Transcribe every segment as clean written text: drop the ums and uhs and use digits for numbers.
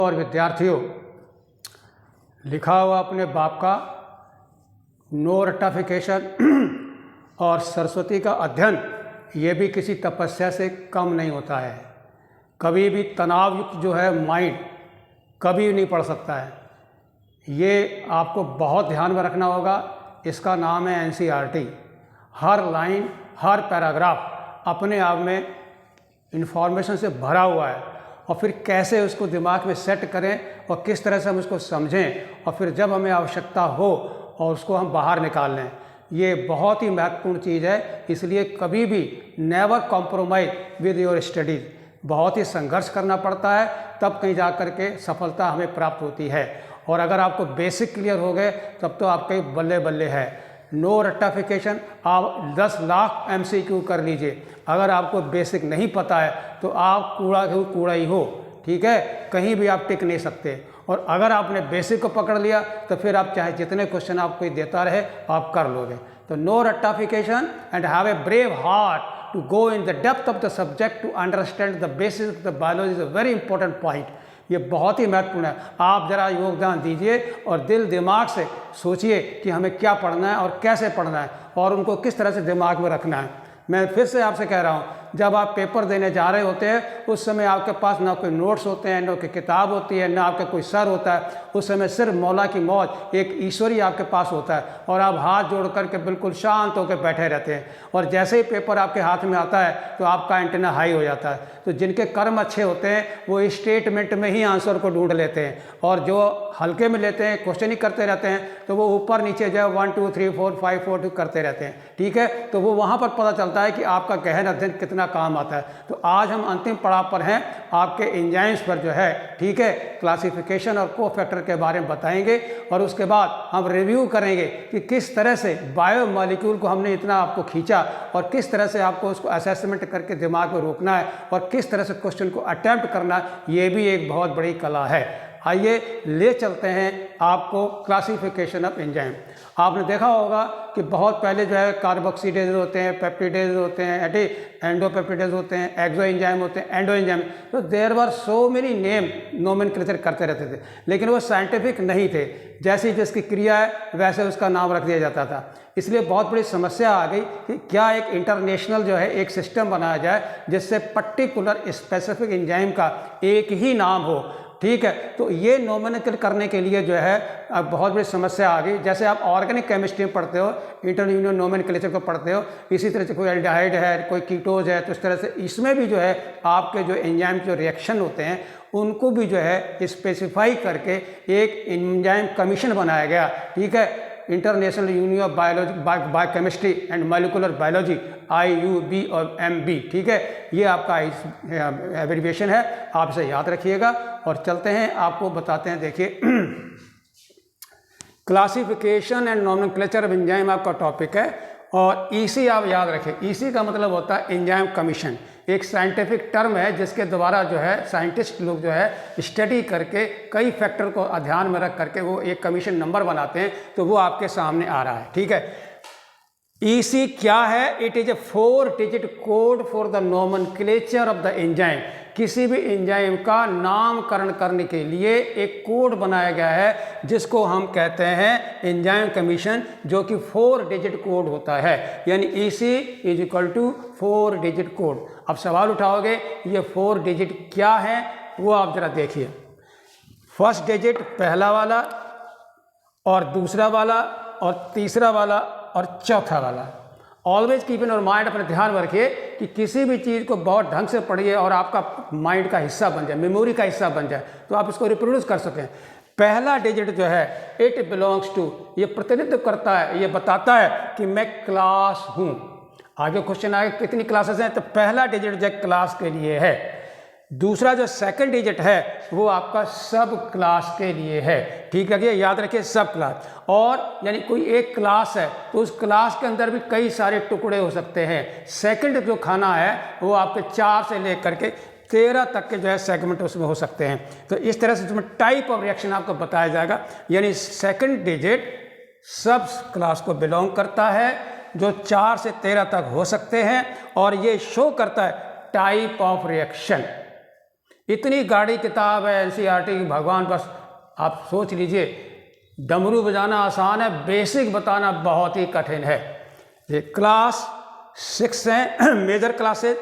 और विद्यार्थियों, लिखा हुआ अपने बाप का नो रट्टाफिकेशन और सरस्वती का अध्ययन, ये भी किसी तपस्या से कम नहीं होता है। कभी भी तनाव युक्त जो है माइंड कभी नहीं पढ़ सकता है। ये आपको बहुत ध्यान में रखना होगा। इसका नाम है NCERT। हर लाइन, हर पैराग्राफ अपने आप में इन्फॉर्मेशन से भरा हुआ है, और फिर कैसे उसको दिमाग में सेट करें और किस तरह से हम उसको समझें, और फिर जब हमें आवश्यकता हो और उसको हम बाहर निकाल लें। ये बहुत ही महत्वपूर्ण चीज़ है। इसलिए कभी भी never compromise with your studies. बहुत ही संघर्ष करना पड़ता है, तब कहीं जा कर के सफलता हमें प्राप्त होती है। और अगर आपको बेसिक क्लियर हो गए तब तो आपके बल्ले बल्ले है। नो रट्टाफिकेशन, आप 10 लाख MCQ कर लीजिए, अगर आपको बेसिक नहीं पता है तो आप कूड़ा ही हो। ठीक है, कहीं भी आप टिक नहीं सकते। और अगर आपने बेसिक को पकड़ लिया तो फिर आप चाहे जितने क्वेश्चन आप कोई देता रहे आप कर लोगे। तो नो रट्टाफिकेशन and have a brave heart to go in the depth of the subject to understand the basis of the biology is a very important point. ये बहुत ही महत्वपूर्ण है। आप ज़रा योगदान दीजिए और दिल दिमाग से सोचिए कि हमें क्या पढ़ना है और कैसे पढ़ना है और उनको किस तरह से दिमाग में रखना है। मैं फिर से आपसे कह रहा हूँ, जब आप पेपर देने जा रहे होते हैं उस समय आपके पास ना कोई नोट्स होते हैं, ना कोई किताब होती है, ना आपका कोई सर होता है। उस समय सिर्फ मौला की मौज, एक ईश्वरी आपके पास होता है, और आप हाथ जोड़ करके बिल्कुल शांत होकर बैठे रहते हैं। और जैसे ही पेपर आपके हाथ में आता है तो आपका एंटेना हाई हो जाता है। तो जिनके कर्म अच्छे होते हैं वो स्टेटमेंट में ही आंसर को ढूंढ लेते हैं, और जो हल्के में लेते हैं, क्वेश्चन ही करते रहते हैं, तो वो ऊपर नीचे जो 1 2 3 4 5 4 2 करते रहते हैं। ठीक है, तो वो वहाँ पर पता चलता है कि आपका गहन अध्ययन कितना काम आता है। तो आज हम अंतिम पड़ाव पर हैं, आपके एंजाइम्स पर जो है। ठीक है, क्लासिफिकेशन और कोफैक्टर के बारे में बताएंगे, और उसके बाद हम रिव्यू करेंगे कि किस तरह से बायोमॉलिक्यूल को हमने इतना आपको खींचा और किस तरह से आपको उसको असेसमेंट करके दिमाग में रोकना है और किस तरह से क्वेश्चन को अटेम्प्ट करना है। ये भी एक बहुत बड़ी कला है। आइए ले चलते हैं आपको क्लासिफिकेशन ऑफ एंजाइम। आपने देखा होगा कि बहुत पहले जो है कार्बोक्सीडेज होते हैं, पेप्टिडेज होते हैं, एंडोपेप्टिडेज होते हैं, एक्सो एंजाइम होते हैं, एंडो एंजाइम। तो there were so many name, nomenclature करते रहते थे, लेकिन वो साइंटिफिक नहीं थे। जैसी जिसकी क्रिया है वैसे उसका नाम रख दिया जाता था। इसलिए बहुत बड़ी समस्या आ गई कि क्या एक इंटरनेशनल जो है एक सिस्टम बनाया जाए जिससे पर्टिकुलर स्पेसिफिक एंजाइम का एक ही नाम हो। ठीक है, तो ये नोमेनक्लेचर करने के लिए जो है अब बहुत बड़ी समस्या आ गई। जैसे आप ऑर्गेनिक केमिस्ट्री में पढ़ते हो, इंटरयूनियन नोमेनक्लेचर को पढ़ते हो, इसी तरह से कोई एल्डिहाइड है, कोई कीटोज है, तो इस तरह से इसमें भी जो है आपके जो एंजाइम जो रिएक्शन होते हैं उनको भी जो है स्पेसिफाई करके एक एंजाइम कमीशन बनाया गया। ठीक है, international union of biochemistry and molecular biology, IUB और MB। ठीक है, ये आपका एब्रिविएशन है, आप इसे याद रखिएगा। और चलते हैं, आपको बताते हैं। देखिए, classification and nomenclature of enzyme आपका टॉपिक है, और EC आप याद रखें। EC का मतलब होता है एंजाइम कमीशन। एक साइंटिफिक टर्म है जिसके द्वारा जो है साइंटिस्ट लोग जो है स्टडी करके कई फैक्टर को ध्यान में रख करके वो एक कमीशन नंबर बनाते हैं। तो वो आपके सामने आ रहा है। ठीक है, EC क्या है? It is a 4 digit code for the nomenclature of the enzyme. किसी भी एंजाइम का नामकरण करने के लिए एक कोड बनाया गया है जिसको हम कहते हैं एंजाइम कमीशन, जो कि 4 डिजिट कोड होता है। यानी EC is equal to 4 digit code. अब सवाल उठाओगे ये 4 डिजिट क्या है, वो आप जरा देखिए। फर्स्ट डिजिट पहला वाला, और दूसरा वाला, और तीसरा वाला, और चौथा वाला। Always keep in your mind, अपने ध्यान में रखिए कि किसी भी चीज़ को बहुत ढंग से पढ़िए और आपका माइंड का हिस्सा बन जाए, मेमोरी का हिस्सा बन जाए, तो आप इसको रिप्रोड्यूस कर सकें। पहला डिजिट जो है इट बिलोंग्स टू, ये प्रतिनिधित्व करता है, ये बताता है कि मैं क्लास हूँ। आगे क्वेश्चन आएगा कितनी क्लासेस हैं, तो पहला डिजिट जो क्लास के लिए है। दूसरा जो सेकंड डिजिट है वो आपका सब क्लास के लिए है। ठीक है, याद रखिए सब क्लास। और यानी कोई एक क्लास है तो उस क्लास के अंदर भी कई सारे टुकड़े हो सकते हैं। सेकंड जो खाना है वो आपके 4 से लेकर के 13 तक के जो है सेगमेंट उसमें हो सकते हैं। तो इस तरह से उसमें टाइप ऑफ रिएक्शन आपको बताया जाएगा। यानी सेकंड डिजिट सब क्लास को बिलोंग करता है, जो 4 से 13 तक हो सकते हैं, और ये शो करता है टाइप ऑफ रिएक्शन। इतनी गाढ़ी किताब है एनसीईआरटी की, भगवान बस आप सोच लीजिए। डमरू बजाना आसान है, बेसिक बताना बहुत ही कठिन है। ये क्लास 6 है मेजर क्लासेस,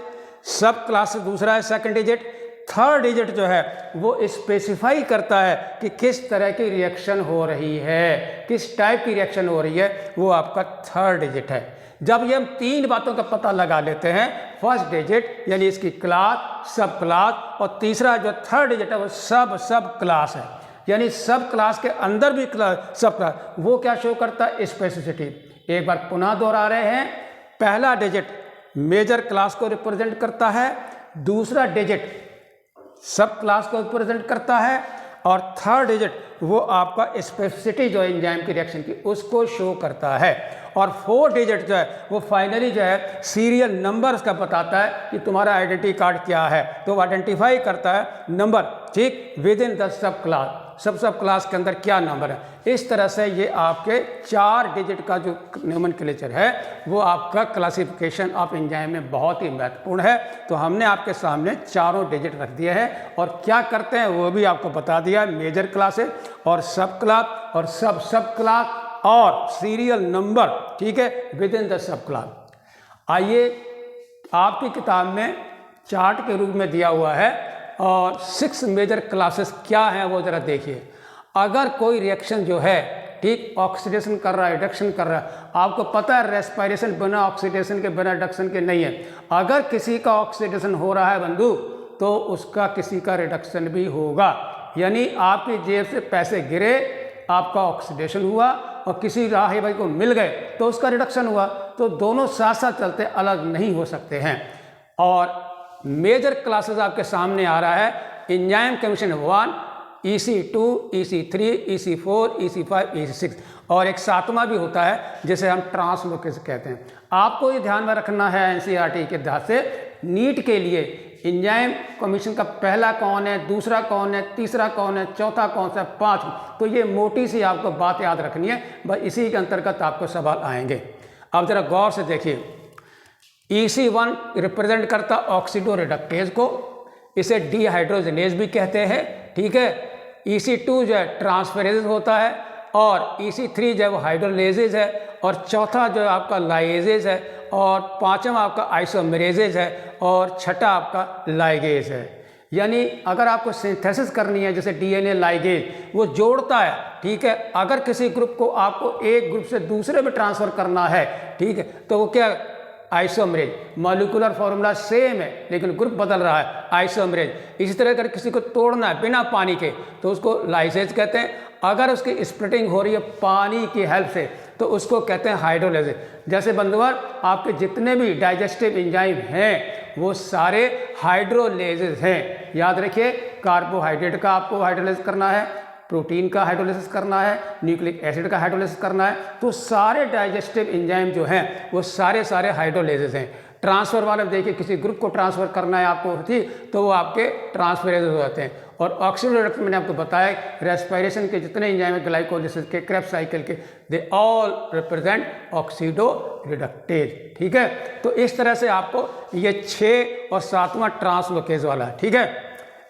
सब क्लास दूसरा है सेकंड डिजिट। थर्ड डिजिट जो है वो स्पेसिफाई करता है कि किस तरह की रिएक्शन हो रही है, किस टाइप की रिएक्शन हो रही है, वो आपका थर्ड डिजिट है। जब ये हम 3 बातों का पता लगा लेते हैं, फर्स्ट डिजिट यानी इसकी क्लास, सब क्लास, और तीसरा जो थर्ड डिजिट है वो सब क्लास है, यानी सब क्लास के अंदर भी सब क्लास, वो क्या शो करता है? स्पेसिसिटी। एक बार पुनः दोहरा रहे हैं, पहला डिजिट मेजर क्लास को रिप्रेजेंट करता है, दूसरा डिजिट सब क्लास को रिप्रेजेंट करता है, और थर्ड डिजिट वो आपका स्पेसिसिटी जो है एंजाइम की रिएक्शन की उसको शो करता है, और फोर्थ डिजिट जो है वो फाइनली जो है सीरियल नंबर्स का बताता है कि तुम्हारा आइडेंटिटी कार्ड क्या है, तो वो आइडेंटिफाई करता है नंबर, ठीक, with in the sub class, सब क्लास के अंदर क्या नंबर है। इस तरह से ये आपके 4 डिजिट का जो नोमेनक्लेचर है वो आपका क्लासिफिकेशन ऑफ एंजाइम में बहुत ही महत्वपूर्ण है। तो हमने आपके सामने चारों डिजिट रख दिए हैं, और क्या करते हैं वो भी आपको बता दिया, मेजर क्लासेस और सब क्लास और सब क्लास और सीरियल नंबर, ठीक है, with in the sub class. आइए, आपकी किताब में चार्ट के रूप में दिया हुआ है, और 6 मेजर क्लासेस क्या हैं वो ज़रा देखिए। अगर कोई रिएक्शन जो है, ठीक, ऑक्सीडेशन कर रहा है, रिडक्शन कर रहा है, आपको पता है रेस्पिरेशन बिना ऑक्सीडेशन के, बिना रिडक्शन के नहीं है। अगर किसी का ऑक्सीडेशन हो रहा है बंधु, तो उसका किसी का रिडक्शन भी होगा, यानी आपकी जेब से पैसे गिरे, आपका ऑक्सीडेशन हुआ, और किसी राही भाई को मिल गए तो उसका रिडक्शन हुआ, तो दोनों साथ साथ चलते, अलग नहीं हो सकते हैं। और मेजर क्लासेस आपके सामने आ रहा है, enzyme chemistry 1, EC2, EC3, EC4, EC5, EC6, और एक 7वां भी होता है जिसे हम ट्रांसलोकेशन कहते हैं। आपको ये ध्यान में रखना है एनसीईआरटी के ध्यान से, नीट के लिए एंजाइम कमीशन का पहला कौन है, दूसरा कौन है, तीसरा कौन है, चौथा कौन सा, 5, तो ये मोटी सी आपको बात याद रखनी है, बस इसी के अंतर्गत आपको सवाल आएंगे। अब जरा गौर से देखिए, EC1 रिप्रेजेंट करता ऑक्सीडो रिडक्टेज को, इसे डीहाइड्रोजनेज भी कहते हैं, ठीक है। EC2 जो है ट्रांसफेरेज होता है, और EC3 जो है वो हाइड्रोलेजेज है, और चौथा जो है आपका लाइजेज है, और 5वां आपका आइसोमेरेजेज है, और छठा आपका लाइगेज है। यानी अगर आपको सिंथेसिस करनी है, जैसे DNA लाइगेज वो जोड़ता है, ठीक है। अगर किसी ग्रुप को आपको एक ग्रुप से दूसरे में ट्रांसफ़र करना है, ठीक है, तो वो क्या, आइसोमरेज, मॉलिक्यूलर फॉर्मूला सेम है लेकिन ग्रुप बदल रहा है, आइसोमरेज। इसी तरह अगर किसी को तोड़ना है बिना पानी के तो उसको लाइसेज कहते हैं। अगर उसकी स्प्लिटिंग हो रही है पानी की हेल्प से तो उसको कहते हैं हाइड्रोलाइसिस। जैसे बंधुवर, आपके जितने भी डाइजेस्टिव एंजाइम हैं वो सारे हाइड्रोलाइसिस हैं। याद रखिए, कार्बोहाइड्रेट का आपको हाइड्रोलाइसिस करना है, प्रोटीन का हाइड्रोलाइसिस करना है, न्यूक्लिक एसिड का हाइड्रोलाइसिस करना है, तो सारे डाइजेस्टिव एंजाइम जो हैं वो सारे हाइड्रोलाइसिस हैं। ट्रांसफ़र वाले देखिए, किसी ग्रुप को ट्रांसफ़र करना है आपको, ठीक, तो वो आपके ट्रांसफरेजेस हो जाते हैं। और ऑक्सीजन रिडक्शन मैंने आपको बताया, रेस्पिरेशन के जितने एंजाइम है, ग्लाइकोलिसिस के, क्रेब्स साइकिल के, they all represent oxido reductase, ठीक है। तो इस तरह से आपको ये 6 और 7वां ट्रांसलोकेज वाला है, ठीक है।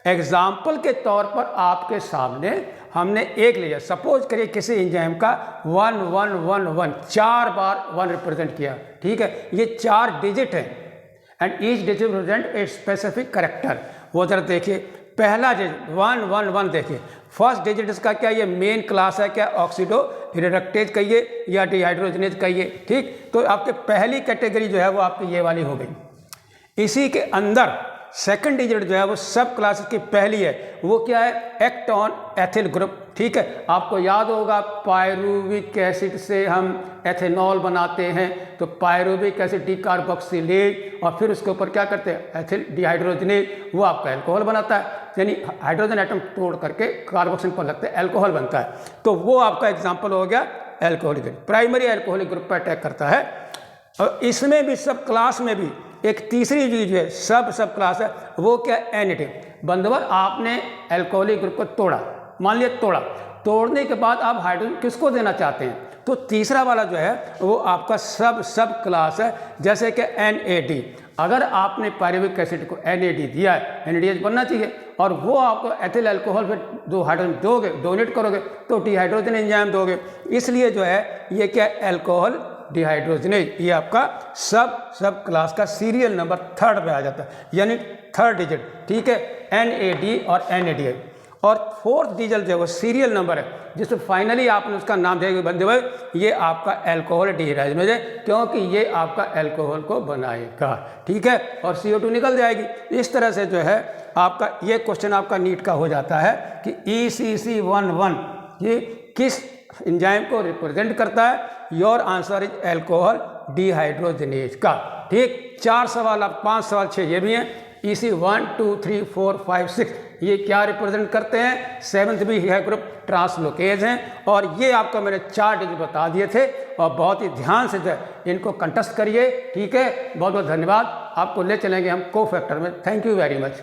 एग्जाम्पल के तौर पर आपके सामने हमने एक लिया, सपोज करिए किसी एंजाइम का 1 1 1 1 4 बार 1 रिप्रेजेंट किया, ठीक है। ये 4 डिजिट है, and each digit represent a specific character. वो जरा देखिए, पहला डिजिट 1 1 1 देखिए, फर्स्ट डिजिट इसका क्या, ये मेन क्लास है क्या, ऑक्सीडो रिडक्टेज कहिए या डिहाइड्रोजनेज कहिए, ठीक। तो आपके पहली कैटेगरी जो है वो आपकी ये वाली हो गई। इसी के अंदर सेकंड डिजिट जो है वो सब क्लासेस की पहली है, वो क्या है, एक्टोन एथिल ग्रुप, ठीक है। आपको याद होगा पायरुविक एसिड से हम एथेनॉल बनाते हैं, तो पायरुविक एसिड डीकार्बोक्सिलेज, और फिर उसके ऊपर क्या करते हैं, एथिल डिहाइड्रोजनेज, वो आपका अल्कोहल बनाता है, यानी हाइड्रोजन एटम तोड़ करके कार्बोक्सिल पर लगते हैं, अल्कोहल बनता है। तो वो आपका एग्जाम्पल हो गया alcoholic group, primary alcoholic group पर अटैक करता है। और इसमें भी सब क्लास में भी एक तीसरी चीज है, सब क्लास है, वो क्या, एनिटिव। बंधुवर, आपने अल्कोहलिक ग्रुप को तोड़ा, मान लिया तोड़ा, तोड़ने के बाद आप हाइड्रोजन किसको देना चाहते हैं, तो तीसरा वाला जो है वो आपका सब क्लास है, जैसे कि NAD। अगर आपने पायरुविक एसिड को NAD दिया है, NADH बनना चाहिए, और वो आपको एथिल अल्कोहल फिर 2 हाइड्रोजन दोगे, डोनेट करोगे तो डिहाइड्रोजन एंजाइम दोगे। इसलिए जो है ये क्या अल्कोहल डिहाइड्रोजनेज, ये आपका सब क्लास का सीरियल नंबर 3rd पे आ जाता है, यानी 3rd डिजिट, ठीक है, NAD और NADH। और 4th डिजिट जो है वो सीरियल नंबर है, जिसमें फाइनली आपने उसका नाम देगा बंदे भाई ये आपका अल्कोहल डिहाइड्रोजनेज है, क्योंकि ये आपका अल्कोहल को बनाएगा, ठीक है, और CO2 निकल जाएगी। इस तरह से जो है आपका ये क्वेश्चन आपका नीट का हो जाता है कि ECC11 ये किस एंजाइम को रिप्रेजेंट करता है। Your answer is alcohol dehydrogenase का, ठीक। 4 सवाल, अब 5 सवाल 6 ये भी हैं। EC 1 2 3 4 5 6 ये क्या रिप्रेजेंट करते हैं? 7th भी है ग्रुप, ट्रांसलोकेज हैं, और ये आपका मैंने 4 डिजिट बता दिए थे, और बहुत ही ध्यान से जो है इनको कंटेस्ट करिए, ठीक है। बहुत बहुत धन्यवाद। आपको ले चलेंगे हम कोफैक्टर में। Thank you very much.